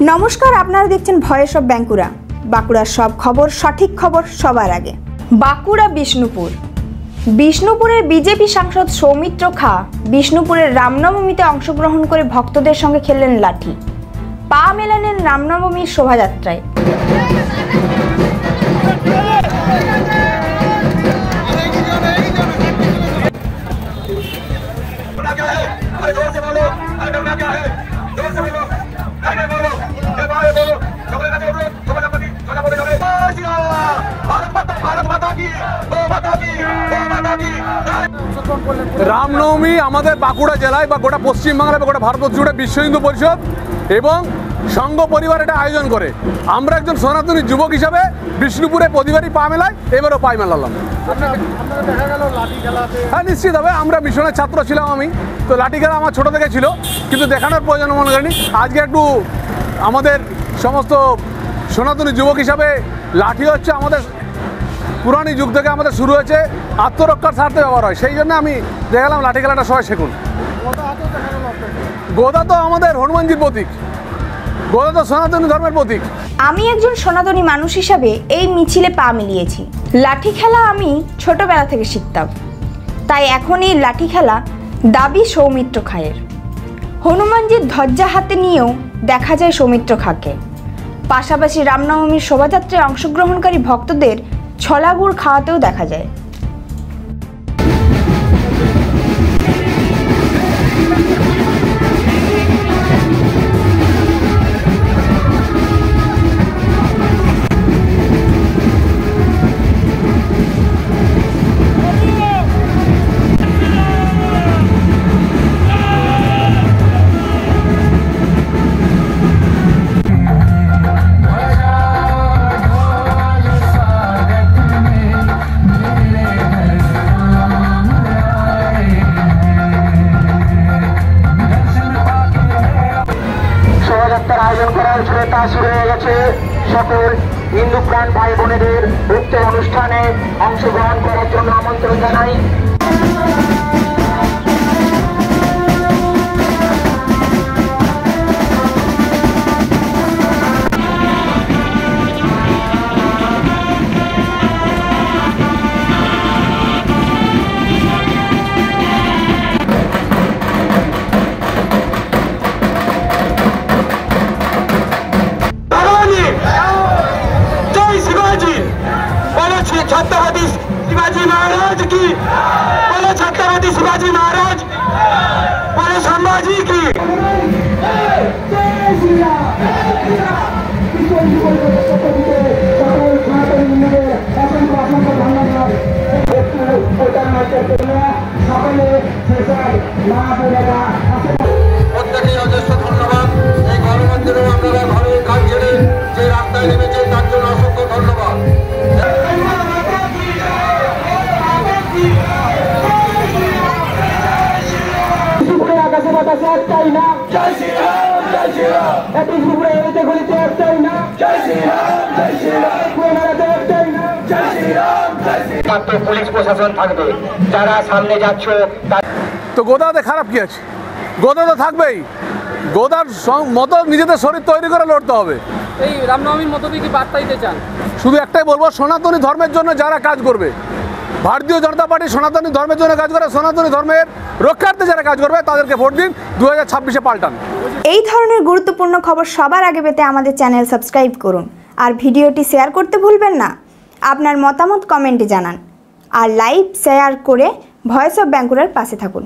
নমস্কার, আপনারা দেখছেন ভয়েস অফ বাঁকুড়া। বাঁকুড়ার সব খবর, সঠিক খবর সবার আগে। বাঁকুড়া বিষ্ণুপুরের বিজেপি সাংসদ সৌমিত্র খা বিষ্ণুপুরের রামনবমীতে অংশগ্রহণ করে ভক্তদের সঙ্গে খেললেন লাঠি। পা মেলালেন রামনবমীর শোভাযাত্রায়। রামনবমী আমাদের বাঁকুড়া জেলায় বা গোটা পশ্চিমবাংলায় বা গোটা ভারতবর্ষ জুড়ে বিশ্ব হিন্দু পরিষদ এবং সংঘ পরিবার এটা আয়োজন করে। আমরা একজন সনাতনী যুবক হিসাবে বিষ্ণুপুরে প্রতিবারই পা মেলাই, এবারও পা মেলালাম। হ্যাঁ, নিশ্চিত হবে। আমরা মিশনের ছাত্র ছিলাম, আমি তো লাঠি খেলা আমার ছোটো থেকে ছিল, কিন্তু দেখানোর প্রয়োজন মনে করিনি। আজকে একটু আমাদের সমস্ত সনাতনী যুবক হিসাবে লাঠি হচ্ছে আমাদের পুরানি যুগ থেকে আমাদের শুরু হয়েছে, আত্মরক্ষার স্বার্থে ব্যবহার হয়, সেই জন্য আমি দেখালাম লাঠি খেলাটা সবাই শিখুন। গোদা তো আমাদের হনুমানজির প্রতীক, গোদা তো সনাতনী ধর্মের প্রতীক। আমি একজন সনাতনী মানুষ হিসাবে এই মিছিলে পা মিলিয়েছি। লাঠি খেলা আমি ছোটবেলা থেকে শিখতাম, তাই এখন এই লাঠি খেলা দাবি সৌমিত্র খায়ের। হনুমানজির ধ্বজা হাতে নিয়েও দেখা যায় সৌমিত্র খাকে। পাশাপাশি রামনবমীর শোভাযাত্রায় অংশগ্রহণকারী ভক্তদের ছলা গুড় খাওয়াতেও দেখা যায়। আয়োজন করার তা শুরু হয়ে গেছে। সকল হিন্দু প্রাণ ভাই বোনেদের উক্ত অনুষ্ঠানে অংশগ্রহণ করার জন্য আমন্ত্রণ জানাই। छत्रपति शिवाजी महाराज की बोले, छत्रपति शिवाजी महाराज बोले, संभाजी की। প্রত্যেকেই অজস্র ধন্যবাদ। এই গণমন্দিরেও আপনারা ঘরের কাজ ছেড়ে যে রাস্তায় নেমেছে তার জন্য অসংখ্য ধন্যবাদ। একটাই নাম, জয় শ্রীরাম, জয় শ্রীরাম। বিষ্ণুপুরে এতে গলিতে একটাই নাম, জয় শ্রীরাম, জয় শ্রীরাম। একটাই নাম, জয় শ্রীরাম, জয় শ্রীরাম। মাত্র পুলিশ প্রশাসন থাকবে, যারা সামনে যাচ্ছ। তো গোদাতে খারাপ কি আছে? গোদা তো থাকবেই। গোদার মতো নিজেদের শরীর তৈরি করে লড়তে হবে। এই রামনবমীর মতো কি বার্তা দিতে চান? শুধু একটাই বলবো, সনাতনী ধর্মের জন্য যারা কাজ করবে, ভারতীয় জনতা পার্টি সনাতনী ধর্মের জন্য কাজ করে, সনাতনী ধর্মের রক্ষার্থে যারা কাজ করবে তাদেরকে ভোট দিন, 2026-এ পাল্টান। এই ধরনের গুরুত্বপূর্ণ খবর সবার আগে পেতে আমাদের চ্যানেল সাবস্ক্রাইব করুন, আর ভিডিওটি শেয়ার করতে ভুলবেন না। আপনার মতামত কমেন্টে জানান, আর লাইক শেয়ার করে ভয়েস অফ বাঁকুড়ার পাশে থাকুন।